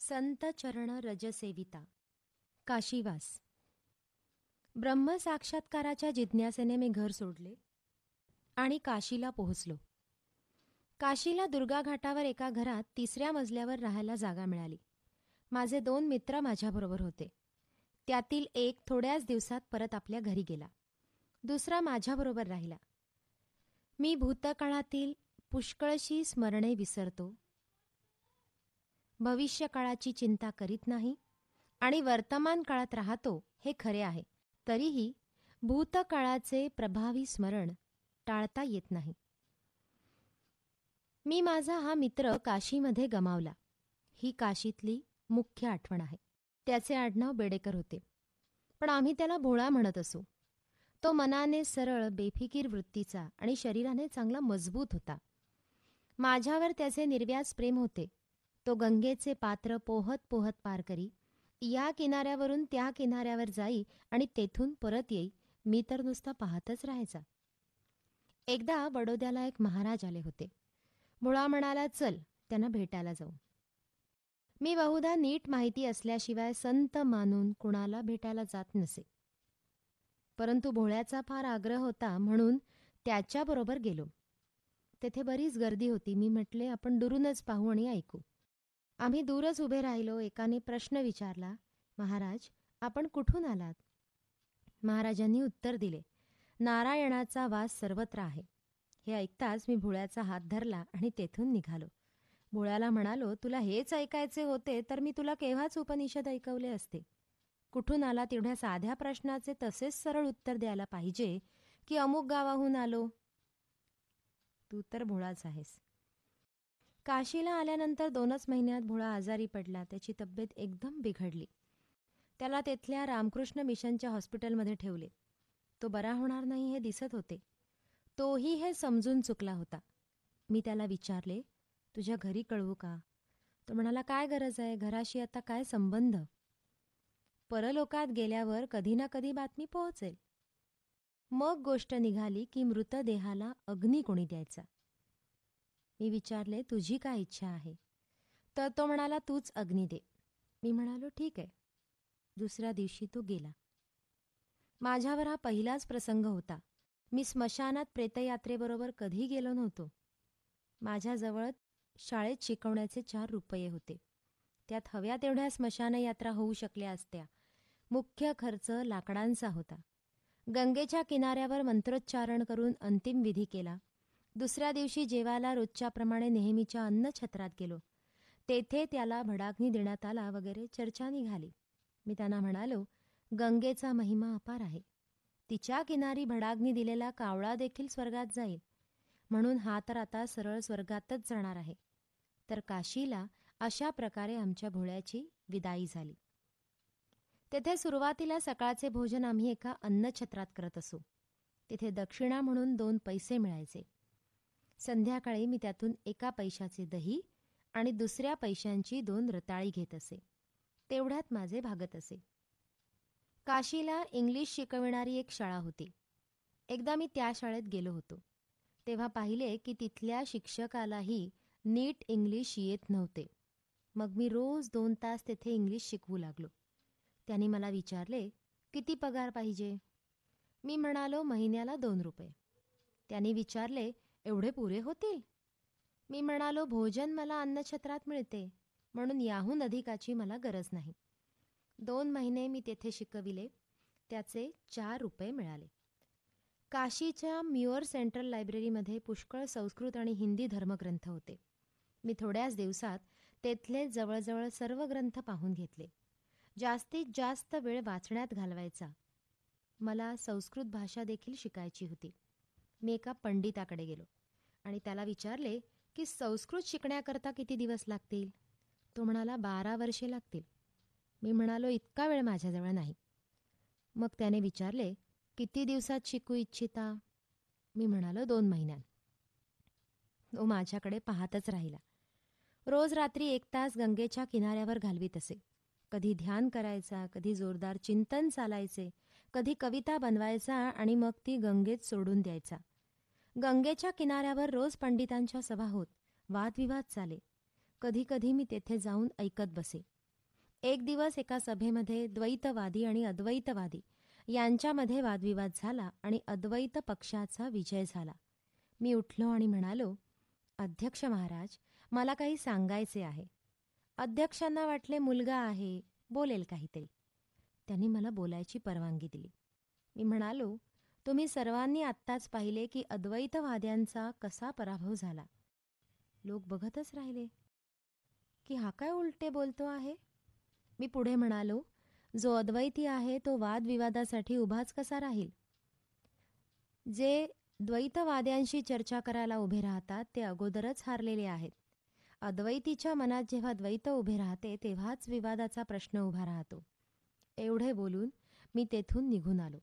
संत चरण रजसेविता. काशीवास. ब्रह्मसाक्षात्काराच्या जिज्ञासेने मी घर सोडले आणि काशीला पोहोचलो. काशीला दुर्गा घाटावर एका घरात 3ऱ्या मजल्यावर राहायला जागा मिळाली. माझे 2 मित्र माझ्याबरोबर होते. त्यातील एक थोड्याच दिवसात परत आपल्या घरी गेला. दुसरा माझ्याबरोबर राहिला. मी भूतकाळातील पुष्कळशी स्मरणे विसरतो, भविष्यकाळाची चिंता करीत नाही आणि वर्तमान काळात राहतो हे खरे आहे. तरीही भूतकाळाचे प्रभावी स्मरण टाळता येत नाही. मी माझा हा मित्र काशीमध्ये गमावला. ही काशीतली मुख्य आठवण आहे. त्याचे आडनाव बेडेकर होते, पण आम्ही त्याला भोळा म्हणत असू. तो मनाने सरळ, बेफिकीर वृत्तीचा आणि शरीराने चांगला मजबूत होता. माझ्यावर त्याचे निर्व्याज प्रेम होते. तो गंगेचे पात्र पोहत पोहत पार करी, या किनाऱ्यावरून त्या किनाऱ्यावर जाई आणि तेथून परत येई. मी तर नुसता पाहतच राहायचा. एकदा बडोद्याला एक महाराज आले होते. भोळा म्हणाला, चल त्यांना भेटायला जाऊ. मी बहुधा नीट माहिती असल्याशिवाय संत मानून कुणाला भेटायला जात नसे, परंतु भोळ्याचा फार आग्रह होता म्हणून त्याच्याबरोबर गेलो. तेथे बरीच गर्दी होती. मी म्हटले, आपण दुरूनच पाहू आणि ऐकू. आम्ही दूरच उभे राहिलो. एकाने प्रश्न विचारला, महाराज, आपण कुठून आलात? महाराजांनी उत्तर दिले, नारायणाचा वास सर्वत्र आहे. हे ऐकताच मी भोळ्याचा हात धरला आणि तेथून निघालो. भोळ्याला म्हणालो, तुला हेच ऐकायचे होते तर मी तुला केव्हाच उपनिषद ऐकवले असते. कुठून आला तेवढ्या साध्या प्रश्नाचे तसेच सरळ उत्तर द्यायला पाहिजे की अमुक गावाहून आलो. तू तर भोळाच आहेस. काशीला आल्यानंतर 2च महिन्यात भोळा आजारी पडला. त्याची तब्येत एकदम बिघडली. त्याला तेथल्या रामकृष्ण मिशनच्या हॉस्पिटलमध्ये ठेवले. तो बरा होणार नाही हे दिसत होते. तोही हे समजून चुकला होता. मी त्याला विचारले, तुझ्या घरी कळवू का? तो म्हणाला, काय गरज आहे, घराशी आता काय संबंध? परलोकात गेल्यावर कधी ना कधी बातमी पोहोचेल. मग गोष्ट निघाली की मृतदेहाला अग्नी कोणी द्यायचा. मी विचारले, तुझी काय इच्छा आहे? तर तो म्हणाला, तूच अग्नी दे. मी म्हणालो, ठीक आहे. दुसऱ्या दिवशी तो गेला. माझ्यावर हा पहिलाच प्रसंग होता. मी स्मशानात प्रेतयात्रेबरोबर कधी गेलो नव्हतो. माझ्याजवळ शाळेत शिकवण्याचे 4 रुपये होते. त्यात हव्या तेवढ्या स्मशानयात्रा होऊ शकल्या असत्या. मुख्य खर्च लाकडांचा होता. गंगेच्या किनाऱ्यावर मंत्रोच्चारण करून अंतिम विधी केला. दुसऱ्या दिवशी जेवायला रोजच्याप्रमाणे नेहमीच्या अन्नछत्रात गेलो. तेथे त्याला भडाग्नी देण्यात आला वगैरे चर्चा निघाली. मी त्यांना म्हणालो, गंगेचा महिमा अपार आहे. तिच्या किनारी भडाग्नी दिलेला कावळा देखील स्वर्गात जाईल, म्हणून हा तर आता सरळ स्वर्गातच जाणार आहे. तर काशीला अशा प्रकारे आमच्या भोळ्याची विदाई झाली. तेथे सुरुवातीला सकाळचे भोजन आम्ही एका अन्नछत्रात करत असू. तिथे दक्षिणा म्हणून 2 पैसे मिळायचे. संध्याकाळी मी त्यातून 1 पैशाचे दही आणि दुसऱ्या पैशांची 2 रताळी घेत असे. तेवढ्यात माझे भागत असे. काशीला इंग्लिश शिकविणारी एक शाळा होती. एकदा मी त्या शाळेत गेलो होतो. तेव्हा पाहिले की तिथल्या शिक्षकालाही नीट इंग्लिश येत नव्हते. मग मी रोज 2 तास तेथे इंग्लिश शिकवू लागलो. त्यांनी मला विचारले, किती पगार पाहिजे? मी म्हणालो, महिन्याला 2 रुपये. त्यांनी विचारले, एवढे पुरे होतील? मी म्हणालो, भोजन मला अन्नछत्रात मिळते, म्हणून याहून अधिकाची मला गरज नाही. 2 महिने मी तेथे शिकविले. त्याचे 4 रुपये मिळाले. काशीच्या म्युअर सेंट्रल लायब्ररीमध्ये पुष्कळ संस्कृत आणि हिंदी धर्मग्रंथ होते. मी थोड्याच दिवसात तेथले जवळजवळ सर्व ग्रंथ पाहून घेतले. जास्तीत जास्त वेळ वाचण्यात घालवायचा. मला संस्कृत भाषा देखील शिकायची होती. मी एका पंडिताकडे गेलो आणि त्याला विचारले की संस्कृत शिकण्याकरता किती दिवस लागतील? तो म्हणाला, 12 वर्षे लागतील. मी म्हणालो, इतका वेळ माझ्याजवळ नाही. मग त्याने विचारले, किती दिवसात शिकू इच्छिता? मी म्हणालो, 2 महिन्यात. तो माझ्याकडे पाहतच राहिला. रोज रात्री 1 तास गंगेच्या किनाऱ्यावर घालवीत असे. कधी ध्यान करायचा, कधी जोरदार चिंतन चालायचे, कधी कविता बनवायचा आणि मग ती गंगेत सोडून द्यायचा. गंगेच्या किनाऱ्यावर रोज पंडितांच्या सभा होत, वादविवाद चाले. कधी कधी मी तेथे जाऊन ऐकत बसे. एक दिवस एका सभेमध्ये द्वैतवादी आणि अद्वैतवादी यांच्यामध्ये वादविवाद झाला आणि अद्वैत पक्षाचा विजय झाला. मी उठलो आणि म्हणालो, अध्यक्ष महाराज, मला काही सांगायचे आहे. अध्यक्षांना वाटले मुलगा आहे, बोलेल काहीतरी. त्यांनी मला बोलायची परवानगी दिली. मी म्हणालो, तुम्ही सर्वांनी आत्ताच पाहिले की अद्वैतवाद्यांचा कसा पराभव झाला. लोक बघतच राहिले की हा काय उलटे बोलतो आहे. मी पुढे म्हणालो, जो अद्वैती आहे तो वादविवादासाठी उभाच कसा राहील. जे द्वैतवाद्यांशी चर्चा करायला उभे राहतात ते अगोदरच हारलेले आहेत. अद्वैतीच्या मनात जेव्हा द्वैत उभे राहते तेव्हाच विवादाचा प्रश्न उभा राहतो. एवढे बोलून मी तेथून निघून आलो.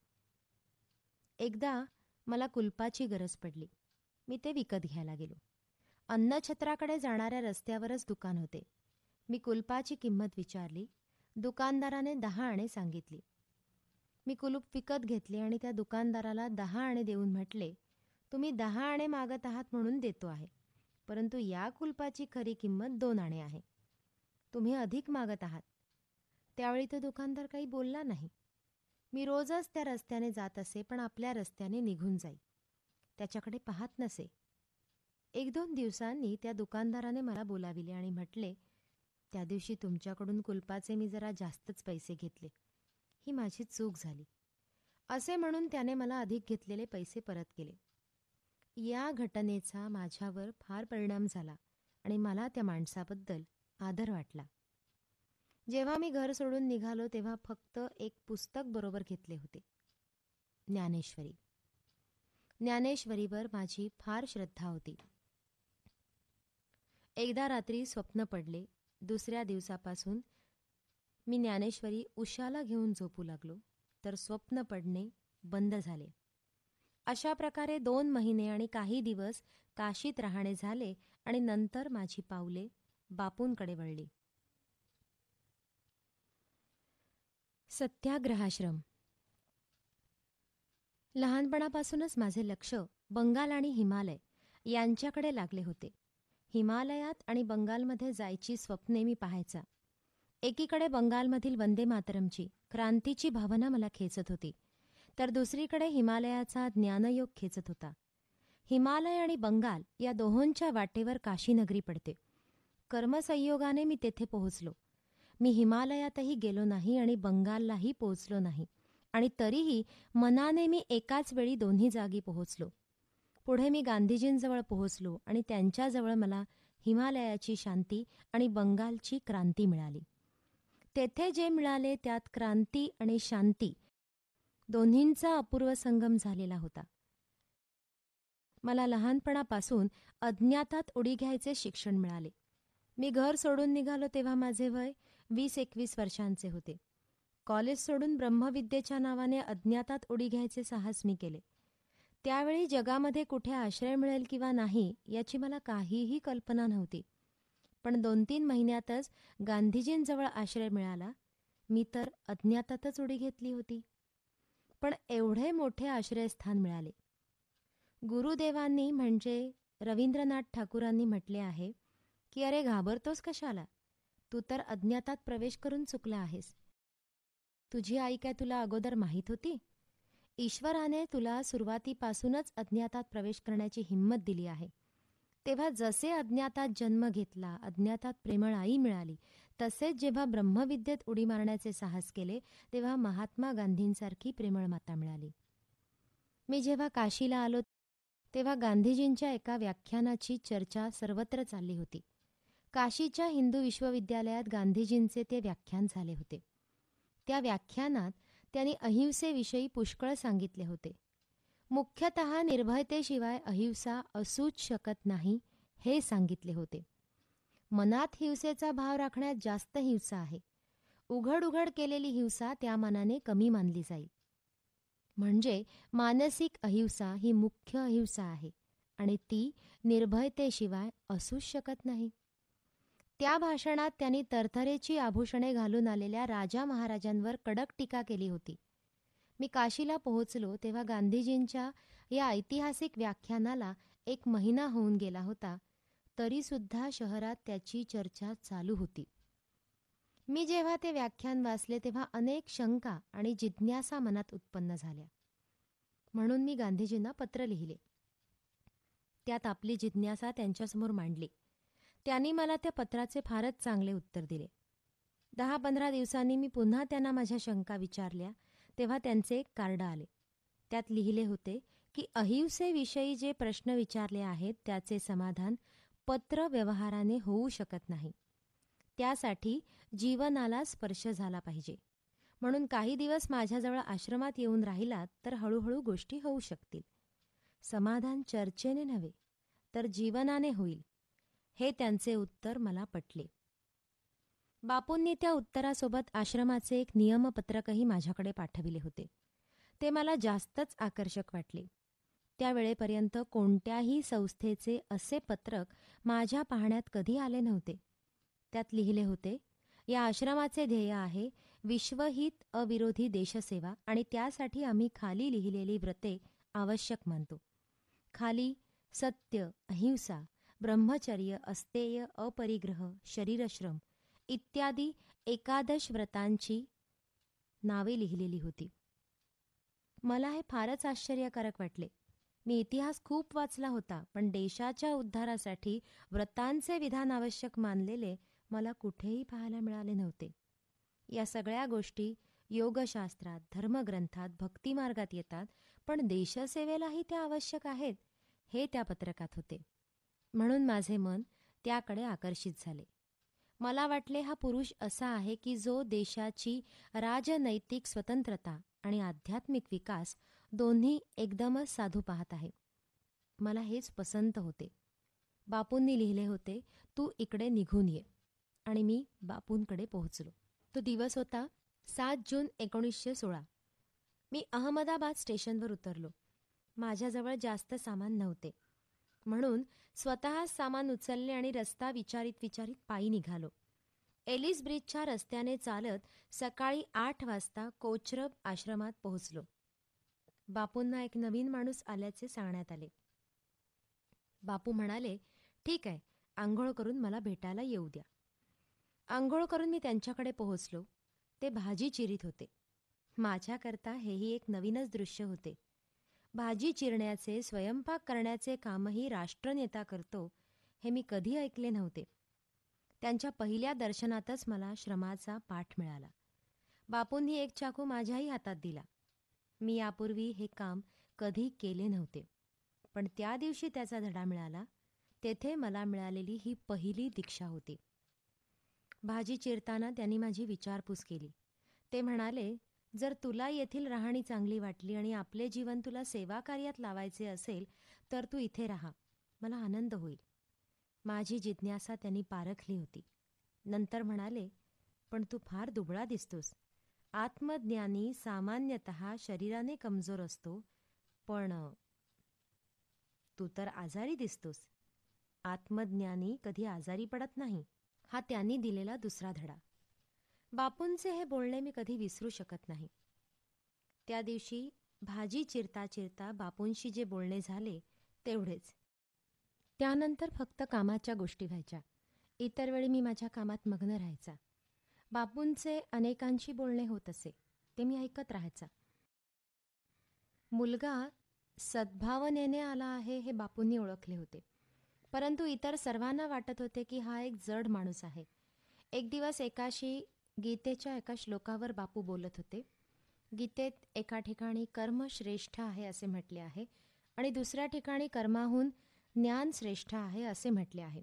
एकदा मला कुलपाची गरज पडली. मी ते विकत घ्यायला गेलो. अन्नछत्राकडे जाणाऱ्या रस्त्यावरच दुकान होते. मी कुलपाची किंमत विचारली. दुकानदाराने 10 आणे सांगितली. मी कुलूप विकत घेतले आणि त्या दुकानदाराला 10 आणे देऊन म्हटले, तुम्ही 10 आणे मागत आहात म्हणून देतो आहे, परंतु या कुलपाची खरी किंमत 2 आणे आहे. तुम्ही अधिक मागत आहात. त्यावेळी तो दुकानदार काही बोलला नाही. मी रोजच त्या रस्त्याने जात असे, पण आपल्या रस्त्याने निघून जाई. त्याच्याकडे पाहत नसे. 1-2 दिवसांनी त्या दुकानदाराने मला बोलाविले आणि म्हटले, त्या दिवशी तुमच्याकडून कुलपाचे मी जरा जास्तच पैसे घेतले. ही माझी चूक झाली. असे म्हणून त्याने मला अधिक घेतलेले पैसे परत केले. या घटनेचा माझ्यावर फार परिणाम झाला आणि मला त्या माणसाबद्दल आदर वाटला. जेव्हा मी घर सोडून निघालो तेव्हा फक्त एक पुस्तक बरोबर घेतले होते, ज्ञानेश्वरी. ज्ञानेश्वरीवर माझी फार श्रद्धा होती. एकदा रात्री स्वप्न पडले. दुसऱ्या दिवसापासून मी ज्ञानेश्वरी उशाला घेऊन झोपू लागलो, तर स्वप्न पडणे बंद झाले. अशा प्रकारे 2 महिने आणि काही दिवस काशीत राहणे झाले आणि नंतर माझी पावले बापूंकडे वळली. सत्याग्रहाश्रम. लहानपणापासूनच माझे लक्ष बंगाल आणि हिमालय यांच्याकडे लागले होते. हिमालयात आणि बंगालमध्ये जायची स्वप्ने मी पाहायचा. एकीकडे बंगालमधील वंदे मातरमची क्रांतीची भावना मला खेचत होती, तर दुसरीकडे हिमालयाचा ज्ञानयोग खेचत होता. हिमालय आणि बंगाल या दोहोंच्या वाटेवर काशीनगरी पडते. कर्मसंयोगाने मी तेथे पोहोचलो. मी हिमालयातही गेलो नाही आणि बंगाललाही पोहोचलो नाही, आणि तरीही मनाने मी एकाच वेळी दोन्ही जागी पोहोचलो. पुढे मी गांधीजींजवळ पोहोचलो आणि त्यांच्याजवळ मला हिमालयाची शांती आणि बंगालची क्रांती मिळाली. तेथे जे मिळाले त्यात क्रांती आणि शांती दोन्हींचा अपूर्व संगम झालेला होता. मला लहानपणापासून अज्ञातात उडी घ्यायचे शिक्षण मिळाले. मी घर सोडून निघालो तेव्हा माझे वय 20-21 वर्षांचे होते. कॉलेज सोडून ब्रह्मविद्येच्या नावाने अज्ञातात उडी घ्यायचे साहस मी केले. त्यावेळी जगामध्ये कुठे आश्रय मिळेल किंवा नाही याची मला काहीही कल्पना नव्हती. पण 2-3 महिन्यातच गांधीजींजवळ आश्रय मिळाला. मी तर अज्ञातातच उडी घेतली होती. पण एवढे मोठे आश्रयस्थान मिळाले. गुरुदेवांनी म्हणजे रवींद्रनाथ ठाकूरांनी म्हटले आहे की अरे घाबरतोस कशाला, तू तर अज्ञातात प्रवेश करून चुकला आहेस. तुझी आई काय तुला अगोदर माहीत होती? ईश्वराने तुला सुरुवातीपासूनच अज्ञातात प्रवेश करण्याची हिंमत दिली आहे. तेव्हा जसे अज्ञातात जन्म घेतला, अज्ञातात प्रेमळ आई मिळाली, तसेच जेव्हा ब्रह्मविद्येत उडी मारण्याचे साहस केले तेव्हा महात्मा गांधींसारखी प्रेमळ माता मिळाली. मी जेव्हा काशीला आलो तेव्हा गांधीजींच्या एका व्याख्यानाची चर्चा सर्वत्र चालली होती. काशीच्या हिंदू विश्वविद्यालयात गांधीजींचे ते व्याख्यान झाले होते. त्या व्याख्यानात त्यांनी अहिंसेविषयी पुष्कळ सांगितले होते. मुख्यतः निर्भयतेशिवाय अहिंसा असूच शकत नाही हे सांगितले होते. मनात हिंसेचा भाव राखण्यात जास्त हिंसा आहे. उघड उघड केलेली हिंसा त्या मानाने कमी मानली जाईल. म्हणजे मानसिक अहिंसा ही मुख्य अहिंसा आहे आणि ती निर्भयतेशिवाय असूच शकत नाही. त्या भाषणात त्यांनी तरतरेची आभूषणे घालून आलेल्या राजा महाराजांवर कडक टीका केली होती. मी काशीला पोहोचलो तेव्हा गांधीजींच्या या ऐतिहासिक व्याख्यानाला 1 महिना होऊन गेला होता, तरीसुद्धा शहरात त्याची चर्चा चालू होती. मी जेव्हा ते व्याख्यान वाचले तेव्हा अनेक शंका आणि जिज्ञासा मनात उत्पन्न झाल्या. म्हणून मी गांधीजींना पत्र लिहिले. त्यात आपली जिज्ञासा त्यांच्यासमोर मांडली. त्यांनी मला त्या पत्राचे फारच चांगले उत्तर दिले. 10-15 दिवसांनी मी पुन्हा त्यांना माझ्या शंका विचारल्या तेव्हा त्यांचे एक कार्ड आले. त्यात लिहिले होते की अहिंसेविषयी जे प्रश्न विचारले आहेत त्याचे समाधान पत्रव्यवहाराने होऊ शकत नाही. त्यासाठी जीवनाला स्पर्श झाला पाहिजे. म्हणून काही दिवस माझ्याजवळ आश्रमात येऊन राहिलात तर हळूहळू गोष्टी होऊ शकतील. समाधान चर्चेने नव्हे तर जीवनाने होईल. हे त्यांचे उत्तर मला पटले. बापूंनी त्या उत्तरासोबत आश्रमाचे एक नियमपत्रकही माझ्याकडे पाठविले होते. ते मला जास्तच आकर्षक वाटले. त्यावेळेपर्यंत कोणत्याही संस्थेचे असे पत्रक माझ्या पाहण्यात कधी आले नव्हते. त्यात लिहिले होते, या आश्रमाचे ध्येय आहे विश्वहित अविरोधी देशसेवा आणि त्यासाठी आम्ही खाली लिहिलेली व्रते आवश्यक मानतो. खाली सत्य, अहिंसा, ब्रह्मचर्य, अस्तेय, अपरिग्रह, शरीरश्रम इत्यादी 11 व्रतांची नावे लिहिलेली होती. मला हे फारच आश्चर्यकारक वाटले. मी इतिहास खूप वाचला होता, पण देशाच्या उद्धारासाठी व्रतांचे विधान आवश्यक मानलेले मला कुठेही पाहायला मिळाले नव्हते. या सगळ्या गोष्टी योगशास्त्रात, धर्मग्रंथात, भक्तिमार्गात येतात, पण देशसेवेलाही त्या आवश्यक आहेत हे त्या पत्रकात होते. म्हणून माझे मन त्याकडे आकर्षित झाले. मला वाटले हा पुरुष असा आहे की जो देशाची राजनैतिक स्वतंत्रता आणि आध्यात्मिक विकास दोन्ही एकदमच साधू पाहत आहे. मला हेच पसंत होते. बापूंनी लिहिले होते, तू इकडे निघून ये. आणि मी बापूंकडे पोहोचलो. तो दिवस होता 7 जून 1916. मी अहमदाबाद स्टेशनवर उतरलो. माझ्याजवळ जास्त सामान नव्हते. म्हणून स्वतः सामान उचलले आणि रस्ता विचारीत पायी निघालो. एलिस ब्रिजच्या रस्त्याने चालत सकाळी 8 वाजता कोचरब आश्रमात पोहोचलो. बापूंना एक नवीन माणूस आल्याचे सांगण्यात आले. बापू म्हणाले, ठीक आहे, आंघोळ करून मला भेटायला येऊ द्या. आंघोळ करून मी त्यांच्याकडे पोहोचलो. ते भाजी चिरीत होते. माझ्याकरता हेही एक नवीनच दृश्य होते. भाजी चिरण्याचे, स्वयंपाक करण्याचे कामही राष्ट्रनेता करतो हे मी कधी ऐकले नव्हते. त्यांच्या पहिल्या दर्शनातच मला श्रमाचा पाठ मिळाला. बापूंनी एक चाकू माझ्याही हातात दिला. मी यापूर्वी हे काम कधी केले नव्हते, पण त्या दिवशी त्याचा धडा मिळाला. तेथे मला मिळालेली ही पहिली दीक्षा होती. भाजी चिरताना त्यांनी माझी विचारपूस केली. ते म्हणाले, जर तुला येथील राहणी चांगली वाटली आणि आपले जीवन तुला सेवा कार्यात लावायचे असेल तर तू इथे राहा, मला आनंद होईल. माझी जिज्ञासा त्यांनी पारखली होती. नंतर म्हणाले, पण तू फार दुबळा दिसतोस. आत्मज्ञानी सामान्यतः शरीराने कमजोर असतो, पण तू तर आजारी दिसतोस. आत्मज्ञानी कधी आजारी पडत नाही. हा त्यांनी दिलेला दुसरा धडा. बापूंचे हे बोलणे मी कधी विसरू शकत नाही. त्या दिवशी भाजी चिरता चिरता बापूंशी जे बोलणे झाले तेवढेच. त्यानंतर फक्त कामाच्या गोष्टी व्हायच्या. इतर वेळी मी माझ्या कामात मग्न राहायचा. बापूंचे अनेकांशी बोलणे होत असे, ते मी ऐकत राहायचा. मुलगा सद्भावनेने आला आहे हे बापूंनी ओळखले होते, परंतु इतर सर्वांना वाटत होते की हा एक जड माणूस आहे. एक दिवस एकाशी गीतेच्या एका श्लोकावर बापू बोलत होते. गीतेत एका ठिकाणी कर्म श्रेष्ठ आहे असे म्हटले आहे आणि दुसऱ्या ठिकाणी कर्माहून ज्ञान श्रेष्ठ आहे असे म्हटले आहे.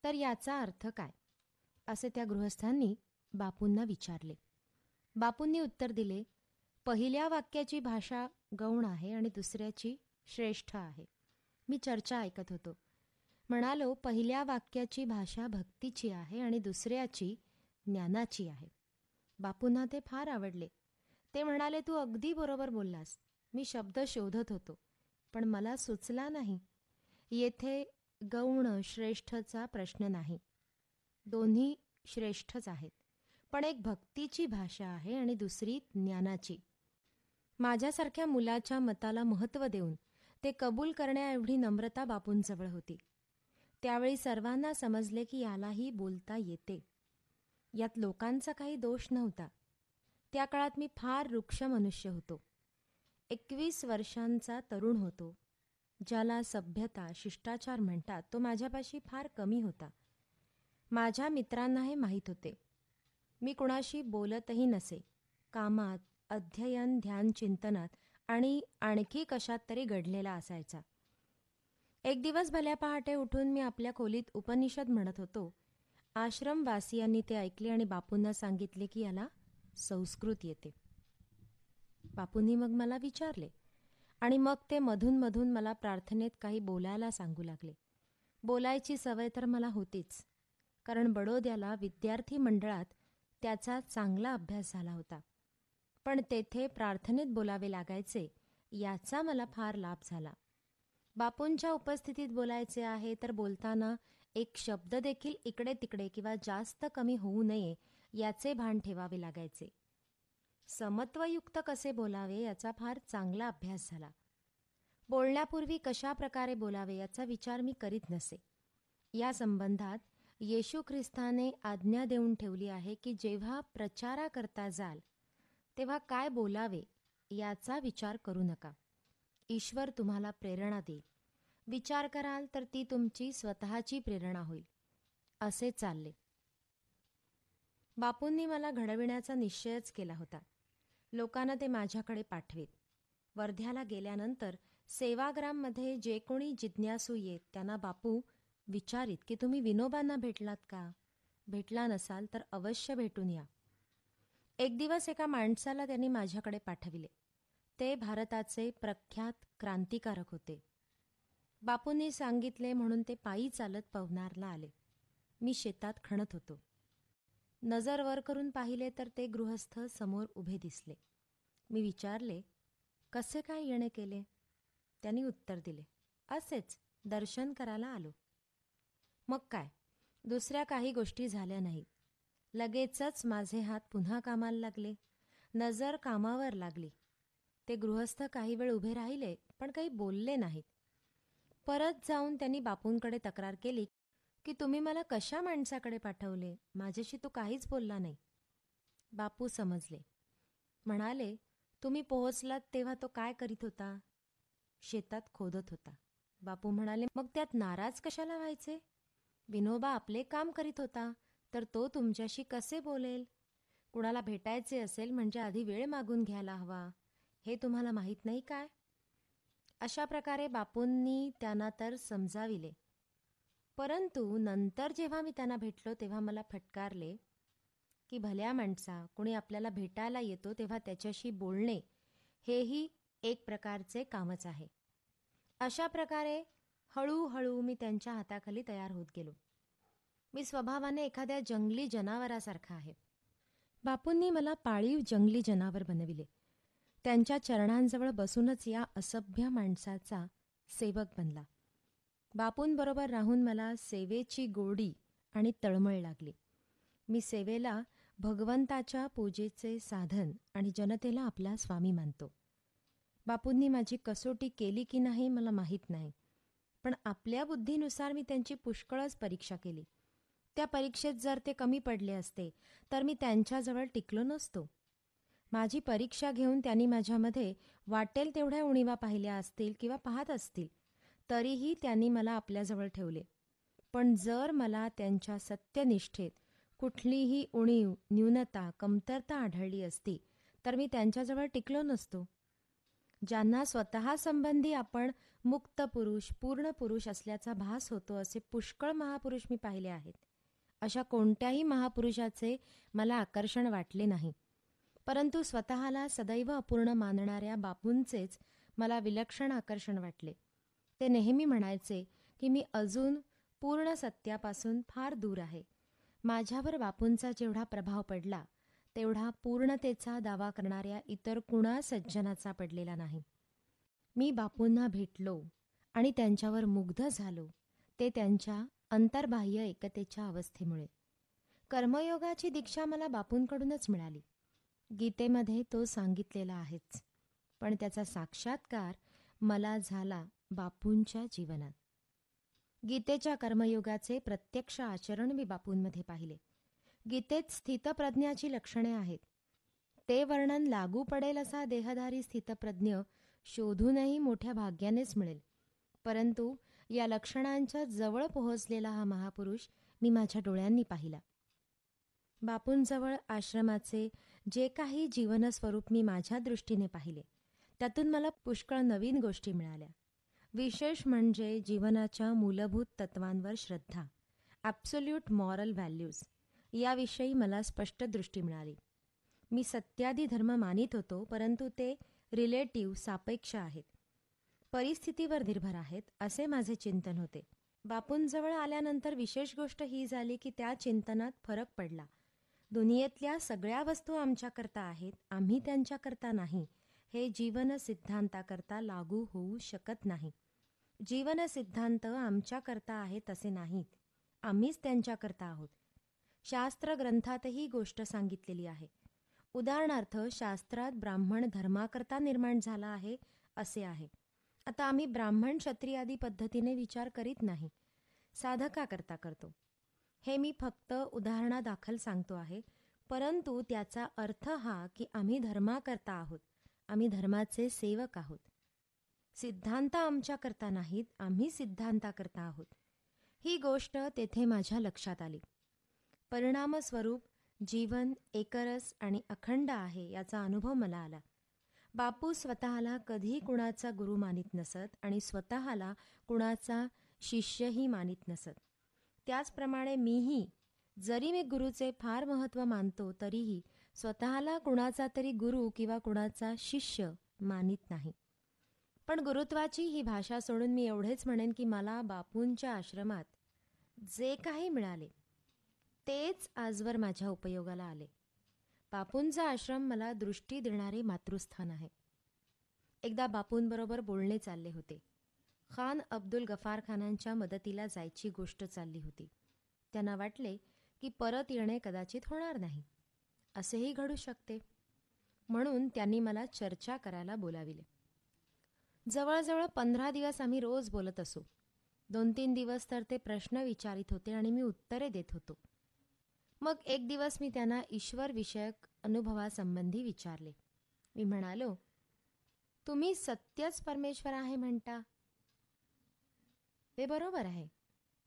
तर याचा अर्थ काय, असे त्या गृहस्थांनी बापूंना विचारले. बापूंनी उत्तर दिले, पहिल्या वाक्याची भाषा गौण आहे आणि दुसऱ्याची श्रेष्ठ आहे. मी चर्चा ऐकत होतो. म्हणालो, पहिल्या वाक्याची भाषा भक्तीची आहे आणि दुसऱ्याची ज्ञानाची आहे. बापूंना ते फार आवडले. ते म्हणाले, तू अगदी बरोबर बोललास. मी शब्द शोधत होतो, पण मला सुचला नाही. येथे गौण श्रेष्ठचा प्रश्न नाही. दोन्ही श्रेष्ठच आहेत, पण एक भक्तीची भाषा आहे आणि दुसरी ज्ञानाची. माझ्यासारख्या मुलाच्या मताला महत्त्व देऊन ते कबूल करण्याएवढी नम्रता बापूंजवळ होती. त्यावेळी सर्वांना समजले की यालाही बोलता येते. यात लोकांचा काही दोष नव्हता. त्या काळात मी फार रुक्ष मनुष्य होतो. 21 वर्षांचा तरुण होतो. ज्याला सभ्यता, शिष्टाचार म्हणतात, तो माझ्यापाशी फार कमी होता. माझ्या मित्रांना हे माहीत होते. मी कुणाशी बोलतही नसे. कामात, अध्ययन, ध्यान, चिंतनात आणि आणखी कशात तरी गडलेला असायचा. एक दिवस भल्या पहाटे उठून मी आपल्या खोलीत उपनिषद म्हणत होतो. आश्रमवासियांनी ते ऐकले आणि बापूंना सांगितले की याला संस्कृत येते. बापूंनी मग मला विचारले आणि मग ते मधून मधून मला प्रार्थनेत काही बोलायला सांगू लागले. बोलायची सवय तर मला होतीच, कारण बडोद्याला विद्यार्थी मंडळात त्याचा चांगला अभ्यास झाला होता. पण तेथे प्रार्थनेत बोलावे लागायचे याचा मला फार लाभ झाला. बापूंच्या उपस्थितीत बोलायचे आहे तर बोलताना एक शब्द देखील इकडे तिकडे किंवा जास्त कमी होऊ नये याचे भान ठेवावे लागायचे. समत्वयुक्त कसे बोलावे याचा फार चांगला अभ्यास झाला. बोलण्यापूर्वी कशा प्रकारे बोलावे याचा विचार मी करीत नसे. या संबंधात येशू ख्रिस्ताने आज्ञा देऊन ठेवली आहे की जेव्हा प्रचाराकरता जाल तेव्हा काय बोलावे याचा विचार करू नका. ईश्वर तुम्हाला प्रेरणा देईल. विचार कराल तर ती तुमची स्वतःची प्रेरणा होईल. असे चालले. बापूंनी मला घडविण्याचा निश्चयच केला होता. लोकांना ते माझ्याकडे पाठवीत. वर्ध्याला गेल्यानंतर सेवाग्राममध्ये जे कोणी जिज्ञासू येत त्यांना बापू विचारित की तुम्ही विनोबांना भेटलात का? भेटला नसाल तर अवश्य भेटून या. एक दिवस एका माणसाला त्यांनी माझ्याकडे पाठविले. ते भारताचे प्रख्यात क्रांतिकारक होते. बापूंनी सांगितले म्हणून ते पायी चालत पवनारला आले. मी शेतात खणत होतो. नजर वर करून पाहिले तर ते गृहस्थ समोर उभे दिसले. मी विचारले, कसे काय येणे केले? त्यांनी उत्तर दिले, असेच दर्शन करायला आलो. मग काय, दुसऱ्या काही गोष्टी झाल्या नाहीत. लगेचच माझे हात पुन्हा कामाला लागले. नजर कामावर लागली. ते गृहस्थ काही वेळ उभे राहिले पण काही बोलले नाहीत. परत जाऊन त्यांनी बापूंकडे तक्रार केली की तुम्ही मला कशा माणसाकडे पाठवले? माझ्याशी तो काहीच बोलला नाही. बापू समजले. म्हणाले, तुम्ही पोहोचलात तेव्हा तो काय करीत होता? शेतात खोदत होता. बापू म्हणाले, मग त्यात नाराज कशाला व्हायचे? विनोबा आपले काम करीत होता तर तो तुमच्याशी कसे बोलेल? कुणाला भेटायचे असेल म्हणजे आधी वेळ मागून घ्यायला हवा. हे तुम्हाला माहीत नाही काय? अशा प्रकारे बापूंनी त्यांना तर समजाविले. परंतु नंतर जेव्हा मी त्यांना भेटलो तेव्हा मला फटकारले की भल्या माणसा, कोणी आपल्याला भेटायला येतो तेव्हा त्याच्याशी बोलणे हेही एक प्रकारचे कामच आहे. अशा प्रकारे हळूहळू मी त्यांच्या हाताखाली तयार होत गेलो. मी स्वभावाने एखाद्या जंगली जनावरासारखा आहे. बापूंनी मला पाळीव जंगली जनावर बनविले. त्यांच्या चरणांजवळ बसूनच या असभ्य माणसाचा सेवक बनला. बापूंबरोबर राहून मला सेवेची गोडी आणि तळमळ लागली. मी सेवेला भगवंताच्या पूजेचे साधन आणि जनतेला आपला स्वामी मानतो. बापूंनी माझी कसोटी केली की नाही मला माहीत नाही, पण आपल्या बुद्धीनुसार मी त्यांची पुष्कळच परीक्षा केली. त्या परीक्षेत जर ते कमी पडले असते तर मी त्यांच्याजवळ टिकलो नसतो. माझी परीक्षा घेऊन त्यांनी माझ्यामध्ये वाटेल तेवढ्या उणीवा पाहिल्या असतील किंवा पाहत असतील, तरीही त्यांनी मला आपल्याजवळ ठेवले. पण जर मला त्यांच्या सत्यनिष्ठेत कुठलीही उणीव, न्यूनता, कमतरता आढळली असती तर मी त्यांच्याजवळ टिकलो नसतो. ज्यांना स्वतःसंबंधी आपण मुक्त पुरुष, पूर्ण पुरुष असल्याचा भास होतो असे पुष्कळ महापुरुष मी पाहिले आहेत. अशा कोणत्याही महापुरुषाचे मला आकर्षण वाटले नाही. परंतु स्वतःला सदैव अपूर्ण मानणाऱ्या बापूंचेच मला विलक्षण आकर्षण वाटले. ते नेहमी म्हणायचे की मी अजून पूर्ण सत्यापासून फार दूर आहे. माझ्यावर बापूंचा जेवढा प्रभाव पडला तेवढा पूर्णतेचा दावा करणाऱ्या इतर कुणा सज्जनाचा पडलेला नाही. मी बापूंना भेटलो आणि त्यांच्यावर मुग्ध झालो ते त्यांच्या अंतर्बाह्य एकतेच्या अवस्थेमुळे. कर्मयोगाची दीक्षा मला बापूंकडूनच मिळाली. गीतेमध्ये तो सांगितलेला आहेच, पण त्याचा साक्षात्कार मला झाला बापूंच्या जीवनात. गीतेच्या कर्मयोगाचे प्रत्यक्ष आचरण मी बापूंमध्ये पाहिले. गीतेत स्थितप्रज्ञाची लक्षणे आहेत. ते वर्णन लागू पडेल असा देहधारी स्थितप्रज्ञ शोधूनही मोठ्या भाग्यानेच मिळेल. परंतु या लक्षणांच्या जवळ पोहोचलेला हा महापुरुष मी माझ्या डोळ्यांनी पाहिला. बापूंजवळ आश्रमाचे जे काही जीवनस्वरूप मी माझ्या दृष्टीने पाहिले, त्यातून मला पुष्कळ नवीन गोष्टी मिळाल्या. विशेष म्हणजे जीवनाच्या मूलभूत तत्वांवर श्रद्धा, ॲब्सोल्यूट मॉरल व्हॅल्यूज याविषयी मला स्पष्ट दृष्टी मिळाली. मी सत्यादी धर्म मानित होतो, परंतु ते रिलेटिव्ह, सापेक्ष आहेत, परिस्थितीवर निर्भर आहेत, असे माझे चिंतन होते. बापूंजवळ आल्यानंतर विशेष गोष्ट ही झाली की त्या चिंतनात फरक पडला. दुनियेतल्या सगळ्या वस्तू आमच्याकरता आहेत, आम्ही त्यांच्याकरता नाही, हे जीवनसिद्धांताकरता लागू होऊ शकत नाही. जीवनसिद्धांत आमच्याकरता आहेत असे नाहीत, आम्हीच त्यांच्याकरता आहोत. शास्त्र ग्रंथातही गोष्ट सांगितलेली आहे. उदाहरणार्थ, शास्त्रात ब्राह्मण धर्माकरता निर्माण झाला आहे असे आहे. आता आम्ही ब्राह्मण क्षत्रियादी पद्धतीने विचार करीत नाही, साधकाकरता करतो. हे मी फक्त उदाहरणादाखल सांगतो आहे, परंतु त्याचा अर्थ हा की आम्ही धर्माकरता आहोत, आम्ही धर्माचे सेवक आहोत. सिद्धांत आमच्याकरता नाहीत, आम्ही सिद्धांताकरता आहोत. ही गोष्ट तेथे माझ्या लक्षात आली. परिणामस्वरूप जीवन एकरस आणि अखंड आहे याचा अनुभव मला आला. बापू स्वतःला कधी कुणाचा गुरु मानित नसत आणि स्वतःला कुणाचा शिष्यही मानित नसत. त्याचप्रमाणे मीही, जरी मी गुरुचे फार महत्त्व मानतो, तरीही स्वतःला कुणाचा तरी गुरु किंवा कुणाचा शिष्य मानित नाही. पण गुरुत्वाची ही भाषा सोडून मी एवढेच म्हणेन की मला बापूंच्या आश्रमात जे काही मिळाले तेच आजवर माझ्या उपयोगाला आले. बापूंचा आश्रम मला दृष्टी देणारे मातृस्थान आहे. एकदा बापूंबरोबर बोलणे चालले होते. खान अब्दुल गफार खानांच्या मदतीला जायची गोष्ट चालली होती. त्यांना वाटले की परत येणे कदाचित होणार नाही, असेही घडू शकते. म्हणून त्यांनी मला चर्चा करायला बोलाविले. जवळजवळ 15 दिवस आम्ही रोज बोलत असू. 2-3 दिवस तर ते प्रश्न विचारित होते आणि मी उत्तरे देत होतो. मग एक दिवस मी त्यांना ईश्वरविषयक अनुभवासंबंधी विचारले. मी म्हणालो, तुम्ही सत्यच परमेश्वर आहे म्हणता, ते बरोबर आहे,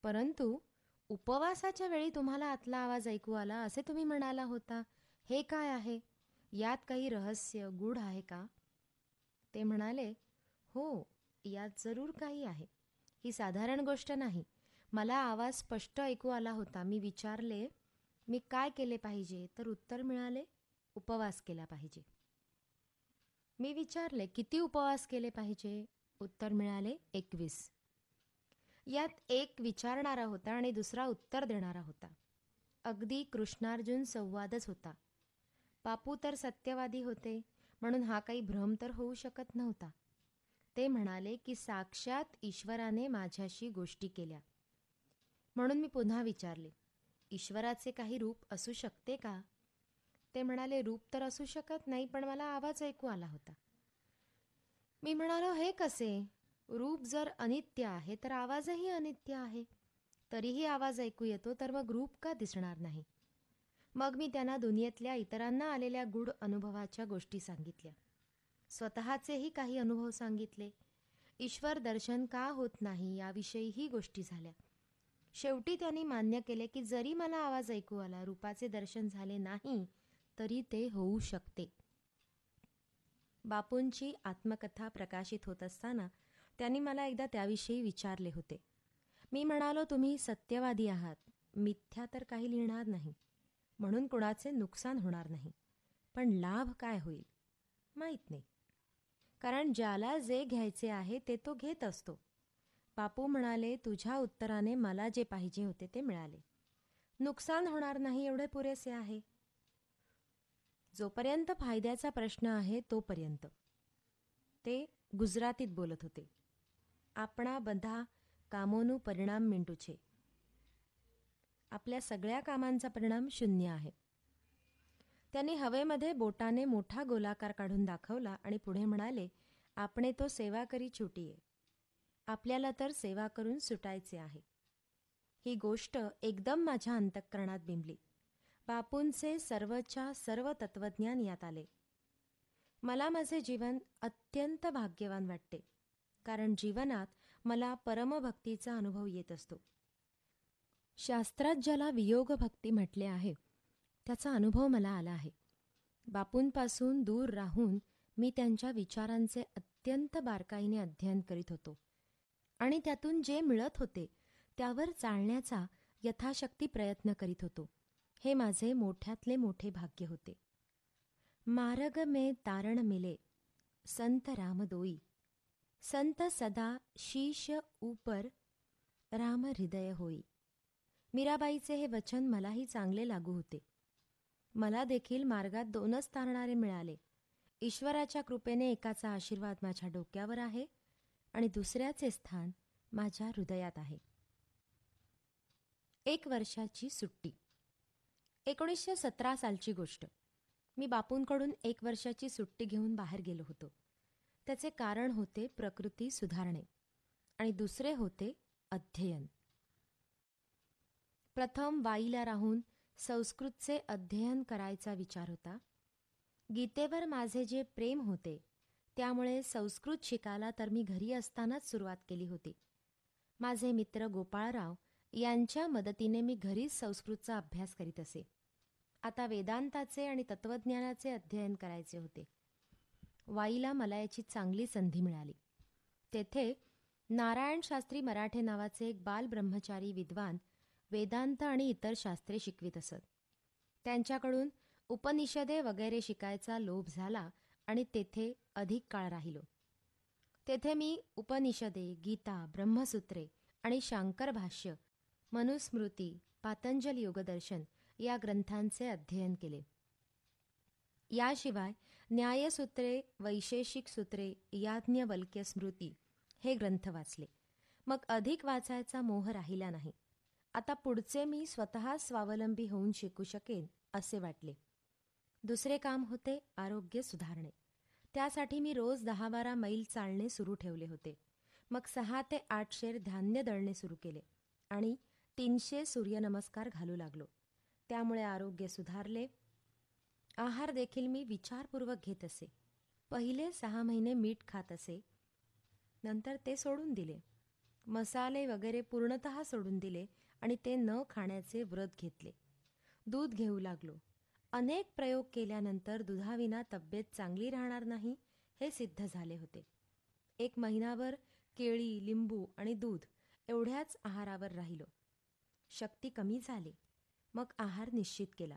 परंतु उपवासाच्या वेळी तुम्हाला आतला आवाज ऐकू आला असे तुम्ही म्हणाला होता, हे काय आहे? यात काही रहस्य गूढ आहे का? ते म्हणाले, हो, यात जरूर काही आहे. ही साधारण गोष्ट नाही. मला आवाज स्पष्ट ऐकू आला होता. मी विचारले, मी काय केले पाहिजे? तर उत्तर मिळाले, उपवास केला पाहिजे. मी विचारले, किती उपवास केले पाहिजे? उत्तर मिळाले, 21. यात एक विचारणारा होता आणि दुसरा उत्तर देणारा होता. अगदी कृष्णार्जुन संवादच होता. बापू तर सत्यवादी होते, म्हणून हा काही भ्रम तर होऊ शकत नव्हता. ते म्हणाले की साक्षात ईश्वराने माझ्याशी गोष्टी केल्या. म्हणून मी पुन्हा विचारले, ईश्वराचे काही रूप असू शकते का? ते म्हणाले, रूप तर असू शकत नाही, पण मला आवाज ऐकू आला होता. मी म्हणालो, हे कसे? रूप जर अनित्य आहे तर आवाजही अनित्य आहे. तरीही आवाज ऐकू येतो, तर मग रूप का दिसणार नाही? मग मी त्यांना दुनियेतल्या इतरांना आलेल्या गूढ अनुभवाच्या गोष्टी सांगितल्या. स्वतःचेही काही अनुभव सांगितले. ईश्वर दर्शन का होत नाही याविषयीही गोष्टी झाल्या. शेवटी त्यांनी मान्य केले की जरी मला आवाज ऐकू आला, रूपाचे दर्शन झाले नाही, तरी ते होऊ शकते. बापूंची आत्मकथा प्रकाशित होत असताना त्यांनी मला एकदा त्याविषयी विचारले होते. मी म्हणालो, तुम्ही सत्यवादी आहात, मिथ्या तर काही लिहिणार नाही, म्हणून कुणाचे नुकसान होणार नाही. पण लाभ काय होईल माहीत नाही, कारण ज्याला जे घ्यायचे आहे ते तो घेत असतो. बापू म्हणाले, तुझ्या उत्तराने मला जे पाहिजे होते ते मिळाले. नुकसान होणार नाही एवढे पुरेसे आहे. जोपर्यंत फायद्याचा प्रश्न आहे तोपर्यंत. ते गुजरातीत बोलत होते. आपणा बधा कामोनु परिणाम मिंटू छे. आपल्या सगळ्या कामांचा परिणाम शून्य आहे. त्यांनी हवेमध्ये बोटाने मोठा गोलाकार काढून दाखवला आणि पुढे म्हणाले, आपणे तो सेवा करी छुटीये. आपल्याला तर सेवा करून सुटायचे आहे. ही गोष्ट एकदम माझ्या अंतःकरणात बिंबली. बापूंचे सर्वच्या सर्व तत्वज्ञान यात आले. मला माझे जीवन अत्यंत भाग्यवान वाटते, कारण जीवनात मला परमभक्तीचा अनुभव येत असतो. शास्त्रात ज्याला वियोगभक्ती म्हटले आहे, त्याचा अनुभव मला आला आहे. बापूंपासून दूर राहून मी त्यांच्या विचारांचे अत्यंत बारकाईने अध्ययन करीत होतो आणि त्यातून जे मिळत होते त्यावर चालण्याचा यथाशक्ती प्रयत्न करीत होतो. हे माझे मोठ्यातले मोठे भाग्य होते. मार्ग में तारण मिले संत रामदोई, संत सदा शीश ऊपर राम हृदय होई. मीराबाईचे हे वचन मलाही चांगले लागू होते. मला देखील मार्गात 2च तारणारे मिळाले. ईश्वराच्या कृपेने एकाचा आशीर्वाद माझ्या डोक्यावर आहे आणि दुसऱ्याचे स्थान माझ्या हृदयात आहे. 1 वर्षाची सुट्टी. 1917 सालची गोष्ट. मी बापूंकडून 1 वर्षाची सुट्टी घेऊन बाहेर गेलो होतो. त्याचे कारण होते प्रकृती सुधारणे आणि दुसरे होते अध्ययन. प्रथम वाईला राहून संस्कृतचे अध्ययन करायचा विचार होता. गीतेवर माझे जे प्रेम होते त्यामुळे संस्कृत शिकायला तर मी घरी असतानाच सुरुवात केली होती. माझे मित्र गोपाळराव यांच्या मदतीने मी घरीच संस्कृतचा अभ्यास करीत असे. आता वेदांताचे आणि तत्त्वज्ञानाचे अध्ययन करायचे होते. वाईला मला याची चांगली संधी मिळाली. तेथे नारायण शास्त्री मराठे नावाचे एक बालब्रह्मचारी विद्वान वेदांत आणि इतर शास्त्रे शिकवित असत. त्यांच्याकडून उपनिषदे वगैरे शिकायचा लोभ झाला आणि तेथे अधिक काळ राहिलो. तेथे मी उपनिषदे, गीता, ब्रह्मसूत्रे आणि शांकर भाष्य, मनुस्मृती, पातंजल योगदर्शन या ग्रंथांचे अध्ययन केले. याशिवाय न्यायसूत्रे, वैशेषिक सूत्रे, याज्ञवल्क्य स्मृती हे ग्रंथ वाचले. मग अधिक वाचायचा मोह राहिला नाही. आता पुढचे मी स्वतः स्वावलंबी होऊन शिकू शकेन असे वाटले. दुसरे काम होते आरोग्य सुधारणे. त्यासाठी मी रोज 10-12 मैल चालणे सुरू ठेवले होते. मग 6 ते 8 शेर धान्य दळणे सुरू केले आणि 300 सूर्यनमस्कार घालू लागलो. त्यामुळे आरोग्य सुधारले. आहार देखील मी विचारपूर्वक घेत असे. पहिले 6 महिने मीठ खात असे, नंतर ते सोडून दिले. मसाले वगैरे पूर्णतः सोडून दिले आणि ते न खाण्याचे व्रत घेतले. दूध घेऊ लागलो. अनेक प्रयोग केल्यानंतर दुधाविना तब्येत चांगली राहणार नाही हे सिद्ध झाले होते. 1 महिनाभर केळी, लिंबू आणि दूध एवढ्याच आहारावर राहिलो. शक्ती कमी झाली. मग आहार निश्चित केला.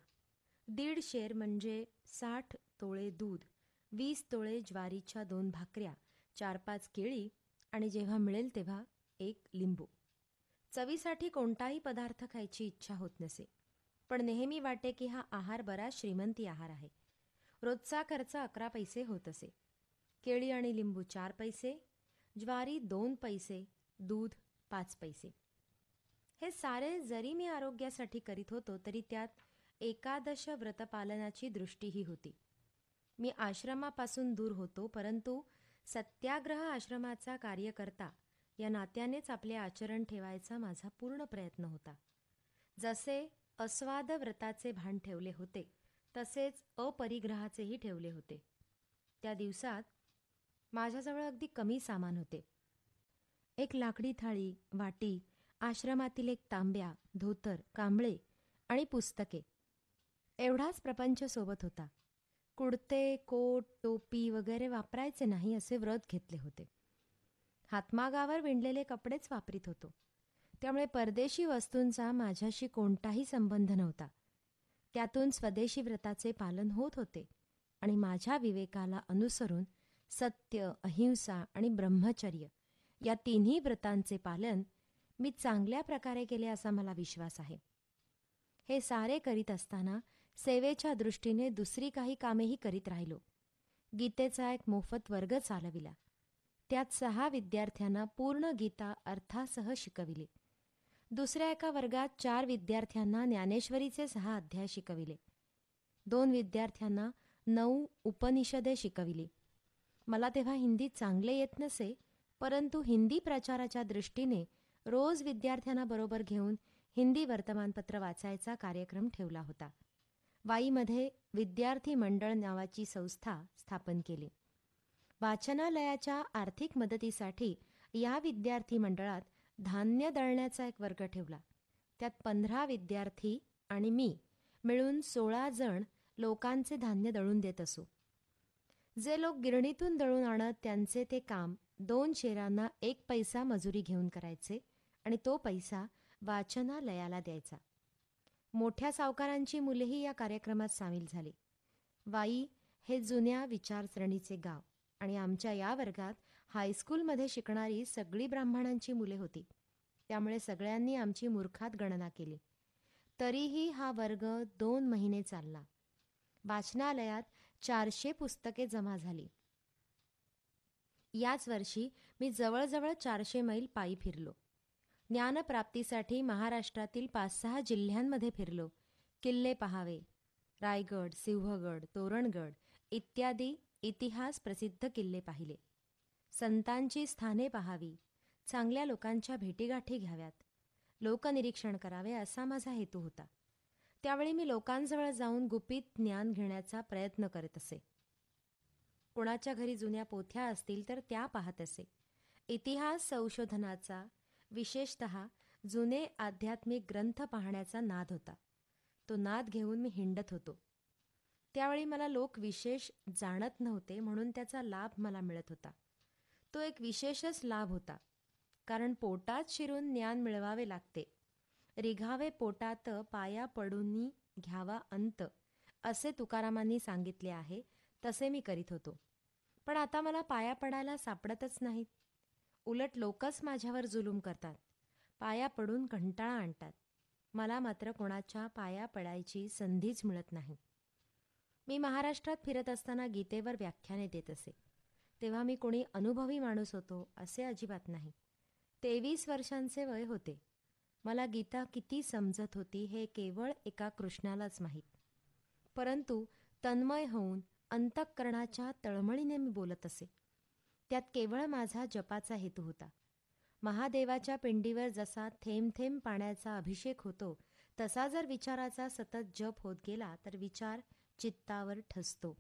1.5 शेर म्हणजे 60 तोळे दूध, 20 तोळे ज्वारीच्या 2 भाकऱ्या, 4-5 केळी आणि जेव्हा मिळेल तेव्हा 1 लिंबू. चवीसाठी कोणताही पदार्थ खायची इच्छा होत नसे, पण नेहमी वाटे की हा आहार बराच श्रीमंती आहार आहे. रोजचा खर्च 11 पैसे होत असे. केळी आणि लिंबू 4 पैसे, ज्वारी 2 पैसे, दूध 5 पैसे. हे सारे जरी मी आरोग्यासाठी करीत होतो तरी त्यात एकादश व्रतपालनाची दृष्टीही होती. मी आश्रमापासून दूर होतो, परंतु सत्याग्रह आश्रमाचा कार्यकर्ता या नात्यानेच आपले आचरण ठेवायचा माझा पूर्ण प्रयत्न होता. जसे अस्वाद व्रताचे भान ठेवले होते तसेच अपरिग्रहाचेही ठेवले होते. त्या दिवसात माझ्याजवळ अगदी कमी सामान होते. 1 लाकडी थाळी, वाटी, आश्रमातील 1 तांब्या, धोतर, कांबळे आणि पुस्तके एवढाच प्रपंच सोबत होता. कुडते, कोट, टोपी वगैरे वापरायचे नाही असे व्रत घेतले होते. हातमागावर विणलेले कपडेच वापरीत होतो. त्यामुळे परदेशी वस्तूंचा माझ्याशी कोणताही संबंध नव्हता. त्यातून स्वदेशी व्रताचे पालन होत होते आणि माझ्या विवेकाला अनुसरून सत्य, अहिंसा आणि ब्रह्मचर्य या 3ही व्रतांचे पालन मी चांगल्या प्रकारे केले असा मला विश्वास आहे. हे सारे करीत असताना सेवेच्या दृष्टीने दुसरी काही कामेही करीत राहिलो. गीतेचा एक मोफत वर्ग चालविला. त्यात 6 विद्यार्थ्यांना पूर्ण गीता अर्थासह शिकविली. दुसऱ्या एका वर्गात 4 विद्यार्थ्यांना ज्ञानेश्वरीचे 6 अध्याय शिकविले. 2 विद्यार्थ्यांना 9 उपनिषदे शिकविली. मला तेव्हा हिंदी चांगले येत नसे, परंतु हिंदी प्रचाराच्या दृष्टीने रोज विद्यार्थ्यांना बरोबर घेऊन हिंदी वर्तमानपत्र वाचायचा कार्यक्रम ठेवला होता. वाईमध्ये विद्यार्थी मंडळ नावाची संस्था स्थापन केली. वाचनालयाच्या आर्थिक मदतीसाठी या विद्यार्थी मंडळात धान्य दळण्याचा एक वर्ग ठेवला. त्यात 15 विद्यार्थी आणि मी मिळून 16 जण लोकांचे धान्य दळून देत असू. जे लोक गिरणीतून दळून आणत त्यांचे ते काम 2 शेरांना 1 पैसा मजुरी घेऊन करायचे आणि तो पैसा वाचनालयाला द्यायचा. मोठ्या सावकारांची मुलेही या कार्यक्रमात सामील झाली. वाई हे जुन्या विचारसरणीचे गाव आणि आमच्या या वर्गात हायस्कूलमध्ये शिकणारी सगळी ब्राह्मणांची मुले होती. त्यामुळे सगळ्यांनी आमची मूर्खात गणना केली. तरीही हा वर्ग 2 महिने चालला. वाचनालयात 400 पुस्तके जमा झाली. याच वर्षी मी जवळजवळ 400 मैल पायी फिरलो. ज्ञानप्राप्तीसाठी महाराष्ट्रातील 5-6 जिल्ह्यांमध्ये फिरलो. किल्ले पहावे, रायगड, सिंहगड, तोरणगड इत्यादी इतिहास प्रसिद्ध किल्ले पाहिले. संतांची स्थाने पहावी, चांगल्या लोकांच्या भेटीगाठी घ्याव्यात, लोकनिरीक्षण करावे असा माझा हेतू होता. त्यावेळी मी लोकांजवळ जाऊन गुपित ज्ञान घेण्याचा प्रयत्न करत असे. कोणाच्या घरी जुन्या पोथ्या असतील तर त्या पाहत असे. इतिहास संशोधनाचा, विशेषतः जुने आध्यात्मिक ग्रंथ पाहण्याचा नाद होता. तो नाद घेऊन मी हिंडत होतो. त्यावेळी मला लोक विशेष जाणत नव्हते म्हणून त्याचा लाभ मला मिळत होता. तो एक विशेषच लाभ होता, कारण पोटात शिरून ज्ञान मिळवावे लागते. रिघावे पोटात पाया पडूनी घ्यावा अंत, असे तुकारामांनी सांगितले आहे. तसे मी करीत होतो. पण आता मला पाया पडायला सापडतच नाहीत. उलट लोकच माझ्यावर जुलूम करतात, पाया पडून कंटाळा आणतात. मला मात्र कोणाच्या पाया पडायची संधीच मिळत नाही. मी महाराष्ट्रात फिरत असताना गीतेवर व्याख्याने देत असे. तेव्हा मी कोणी अनुभवी माणूस होतो असे अजिबात नाही. 23 वर्षांचे वय होते. मला गीता किती समजत होती हे केवळ एका कृष्णालाच माहीत. परंतु तन्मय होऊन अंतःकरणाच्या तळमळीने मी बोलत असे. त्यात केवळ माझा जपाचा हेतू होता. महादेवाच्या पिंडीवर जसा थेंब थेंब पाण्याचा अभिषेक होतो तसा जर विचाराचा सतत जप होत गेला तर विचार चित्तावर ठसतो.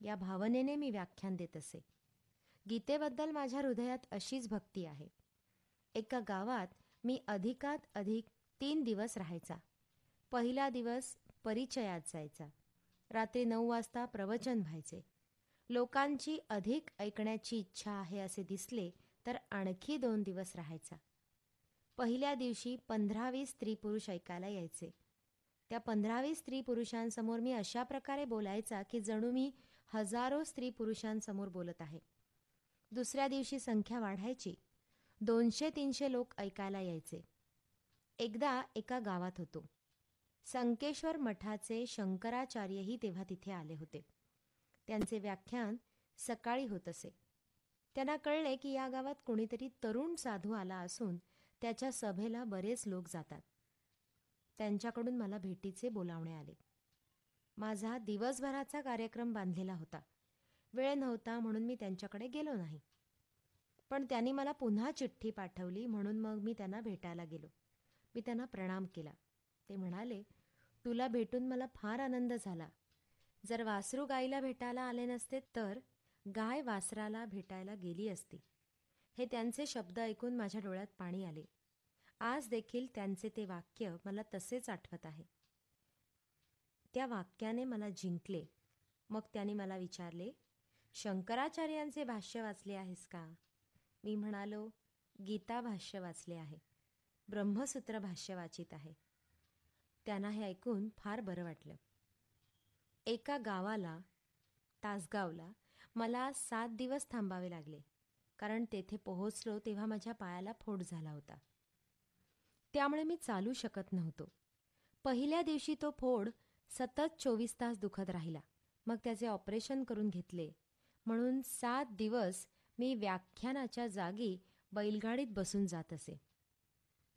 या भावनेने मी व्याख्यान देत असे. गीतेबद्दल माझ्या हृदयात अशीच भक्ती आहे. एका गावात मी अधिकात अधिक 3 दिवस राहायचा. पहिला दिवस परिचयात जायचा. रात्री 9 वाजता प्रवचन व्हायचे. लोकांची अधिक ऐकण्याची इच्छा आहे असे दिसले तर आणखी 2 दिवस राहायचा. पहिल्या दिवशी 15-20 स्त्री-पुरुष ऐकायला यायचे. त्या 15-20 स्त्री-पुरुषांसमोर मी अशा प्रकारे बोलायचा की जणू मी हजारो स्त्री-पुरुषांसमोर बोलत आहे. दुसऱ्या दिवशी संख्या वाढायची. 200-300 लोक ऐकायला यायचे. एकदा एका गावात होतो. संकेश्वर मठाचे शंकराचार्यही तेव्हा तिथे आले होते. त्यांचे व्याख्यान सकाळी होत असे. त्यांना कळले की या गावात कोणीतरी तरुण साधू आला असून त्याच्या सभेला बरेच लोक जातात. त्यांच्याकडून मला भेटीचे बोलावणे आले. माझा दिवसभराचा कार्यक्रम बांधलेला होता. वेळ नव्हता म्हणून मी त्यांच्याकडे गेलो नाही. पण त्यांनी मला पुन्हा चिठ्ठी पाठवली म्हणून मग मी त्यांना भेटायला गेलो. मी त्यांना प्रणाम केला. ते म्हणाले, तुला भेटून मला फार आनंद झाला. जर वासरू गाईला भेटायला आले नसते तर गाय वासराला भेटायला गेली असती. हे त्यांचे शब्द ऐकून माझ्या डोळ्यात पाणी आले. आज देखील त्यांचे ते वाक्य मला तसेच आठवत आहे. त्या वाक्याने मला जिंकले. मग त्यांनी मला विचारले, शंकराचार्यांचे भाष्य वाचले आहेस का? मी म्हणालो, गीता भाष्य वाचले आहे. ब्रह्मसूत्र भाष्य वाचित आहे. त्यांना हे ऐकून फार बरं वाटलं. एका गावाला, तासगावला मला 7 दिवस थांबावे लागले, कारण तेथे पोहोचलो तेव्हा माझ्या पायाला फोड झाला होता. त्यामुळे मी चालू शकत नव्हतो. पहिल्या दिवशी तो फोड सतत 24 तास दुखत राहिला. मग त्याचे ऑपरेशन करून घेतले. म्हणून 7 दिवस मी व्याख्यानाच्या जागी बैलगाडीत बसून जात असे.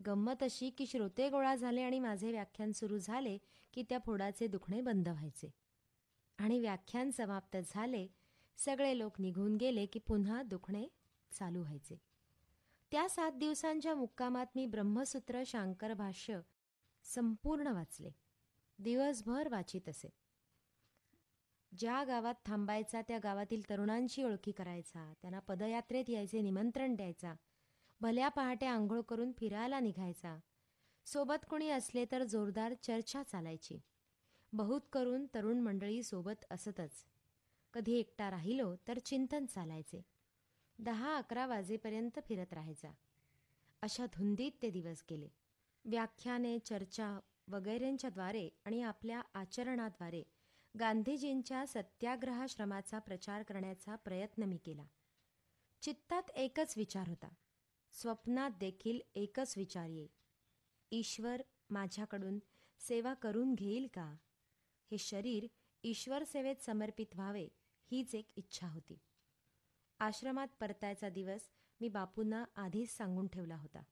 गंमत अशी की श्रोते गोळा झाले आणि माझे व्याख्यान सुरू झाले की त्या फोडाचे दुखणे बंद व्हायचे आणि व्याख्यान समाप्त झाले, सगळे लोक निघून गेले की पुन्हा दुखणे चालू व्हायचे. त्या 7 दिवसांच्या मुक्कामात मी ब्रह्मसूत्र शांकर भाष्य संपूर्ण वाचले. दिवसभर वाचीत असे. ज्या गावात थांबायचा त्या गावातील तरुणांची ओळखी करायचा, त्यांना पदयात्रेत यायचे निमंत्रण द्यायचा, भल्या पहाटे आंघोळ करून फिरायला निघायचा. सोबत कोणी असले तर जोरदार चर्चा चालायची. बहुत करून तरुण मंडळी सोबत असतच. कधी एकटा राहिलो तर चिंतन चालायचे. 10-11 वाजेपर्यंत फिरत राहायचा. अशा धुंदीत ते दिवस गेले. व्याख्याने, चर्चा वगैरेंच्याद्वारे आणि आपल्या आचरणाद्वारे गांधीजींच्या सत्याग्रहाश्रमाचा प्रचार करण्याचा प्रयत्न मी केला. चित्तात एकच विचार होता. स्वप्नात देखील एकच विचार येई. ईश्वर माझ्याकडून सेवा करून घेईल का? हे शरीर ईश्वर सेवेत समर्पित व्हावे हीच एक इच्छा होती. आश्रमात परतायचा दिवस मी बापूंना आधीच सांगून ठेवला होता.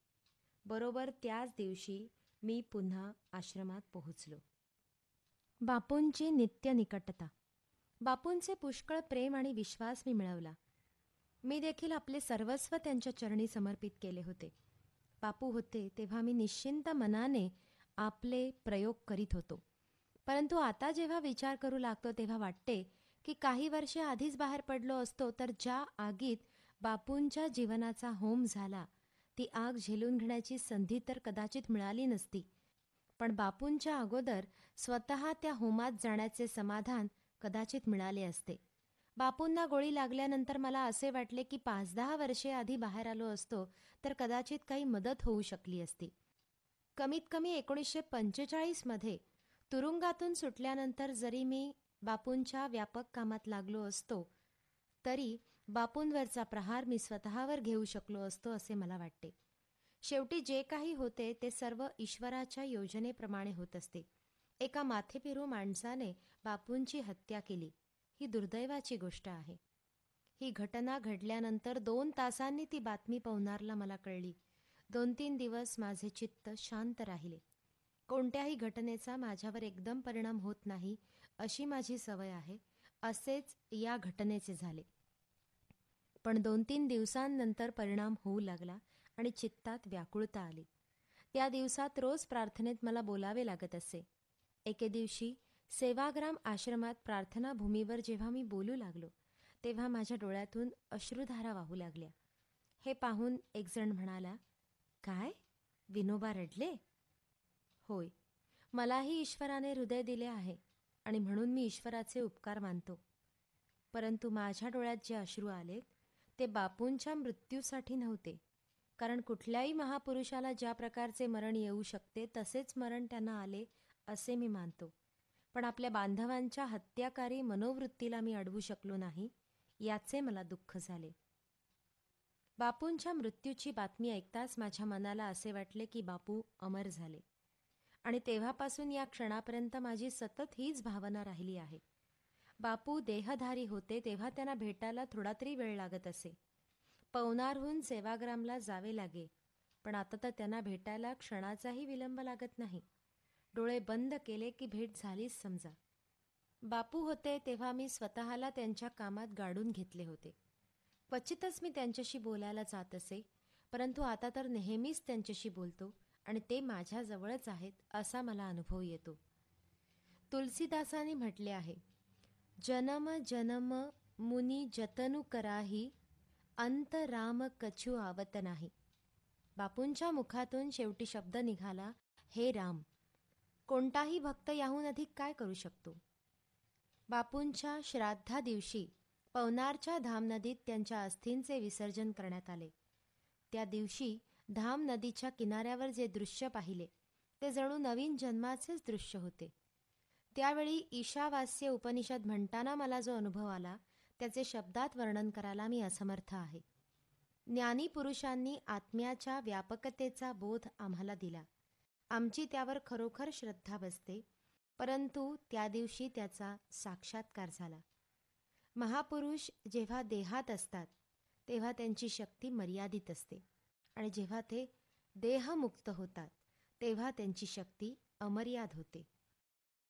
बरोबर त्याच दिवशी मी पुन्हा आश्रमात पोहोचलो. बापूंची नित्य निकटता, बापूंचे पुष्कळ प्रेम आणि विश्वास मी मिळवला. मी देखील आपले सर्वस्व त्यांच्या चरणी समर्पित केले होते. बापू होते तेव्हा मी निश्चिंत मनाने आपले प्रयोग करीत होतो. परंतु आता जेव्हा विचार करू लागतो तेव्हा वाटते की काही वर्षे आधीच बाहेर पडलो असतो तर ज्या आगीत बापूंच्या जीवनाचा होम झाला ती आग झेलून घेण्याची संधी तर कदाचित मिळाली नसती. पण बापूंच्या अगोदर स्वतः त्या होमात जाण्याचे समाधान कदाचित मिळाले असते. बापूंना गोळी लागल्यानंतर मला असे वाटले की 5-10 वर्षे आधी बाहेर आलो असतो तर कदाचित काही मदत होऊ शकली असती. कमीत कमी 1945 तुरुंगातून सुटल्यानंतर जरी मी बापूंच्या व्यापक कामात लागलो असतो तरी बापूंवरचा प्रहार मी स्वतःवर घेऊ शकलो असतो असे मला वाटते. शेवटी जे काही होते ते सर्व ईश्वराच्या योजनेप्रमाणे होत असते. एका माथेफिरू माणसाने बापूंची हत्या केली ही दुर्दैवाची गोष्ट आहे. ही घटना घडल्यानंतर 2 तासांनी ती बातमी पवनारला मला कळली. 2-3 दिवस माझे चित्त शांत राहिले. कोणत्याही घटनेचा माझ्यावर एकदम परिणाम होत नाही अशी माझी सवय आहे. असेच या घटनेचे झाले. पण 2-3 दिवसांनंतर परिणाम होऊ लागला आणि चित्तात व्याकुळता आली. त्या दिवसात रोज प्रार्थनेत मला बोलावे लागत असे. एके दिवशी सेवाग्राम आश्रमात प्रार्थनाभूमीवर जेव्हा मी बोलू लागलो तेव्हा माझ्या डोळ्यातून अश्रुधारा वाहू लागल्या. हे पाहून एकजण म्हणाला, "काय, विनोबा रडले?" "होय, मलाही ईश्वराने हृदय दिले आहे आणि म्हणून मी ईश्वराचे उपकार मानतो. परंतु माझ्या डोळ्यात जे अश्रू आलेत ते बापूंच्या मृत्यूसाठी नव्हते. कारण कुठल्याही महापुरुषाला ज्या प्रकारचे मरण येऊ शकते तसेच मरण त्यांना आले असे मी मानतो. पण आपल्या बांधवांच्या हत्याकारी मनोवृत्तीला मी अडवू शकलो नाही याचे मला दुःख झाले." बापूंच्या मृत्यूची बातमी ऐकताच माझ्या मनाला असे वाटले की बापू अमर झाले. आणि तेव्हापासून या क्षणापर्यंत माझी सतत हीच भावना राहिली आहे. बापू देहधारी होते तेव्हा त्यांना भेटायला थोडा तरी वेळ लागत असे. पवनारहून सेवाग्रामला जावे लागे, पण आता तर त्यांना भेटायला क्षणाचाही विलंब लागत नाही. डोळे बंद केले की भेट झालीच समजा. बापू होते तेव्हा मी स्वतःला त्यांच्या कामात गाडून घेतले होते. क्वचितच मी त्यांच्याशी बोलायला जात असे, परंतु आता तर नेहमीच त्यांच्याशी बोलतो आणि ते माझ्याजवळच आहेत असा मला अनुभव येतो. तुलसीदासांनी म्हटले आहे, "जनम जनम मुनी जतनु कराही, अंत राम कछु आवत नाही." बापूंच्या मुखातून शेवटी शब्द निघाला, "हे राम." कोणताही भक्त याहून अधिक काय करू शकतो? बापूंच्या श्राद्धा दिवशी पवनारच्या धाम नदीत त्यांच्या अस्थींचे विसर्जन करण्यात आले. त्या दिवशी धाम नदीच्या किनाऱ्यावर जे दृश्य पाहिले ते जणू नवीन जन्माचेच दृश्य होते. त्यावेळी ईशावास्य उपनिषद म्हणताना मला जो अनुभव आला त्याचे शब्दात वर्णन करायला मी असमर्थ आहे. ज्ञानी पुरुषांनी आत्म्याच्या व्यापकतेचा बोध आम्हाला दिला. आमची त्यावर खरोखर श्रद्धा बसते, परंतु त्या दिवशी त्याचा साक्षात्कार झाला. महापुरुष जेव्हा देहात असतात तेव्हा त्यांची शक्ती मर्यादित असते आणि जेव्हा ते देहमुक्त होतात तेव्हा त्यांची शक्ती अमर्याद होते.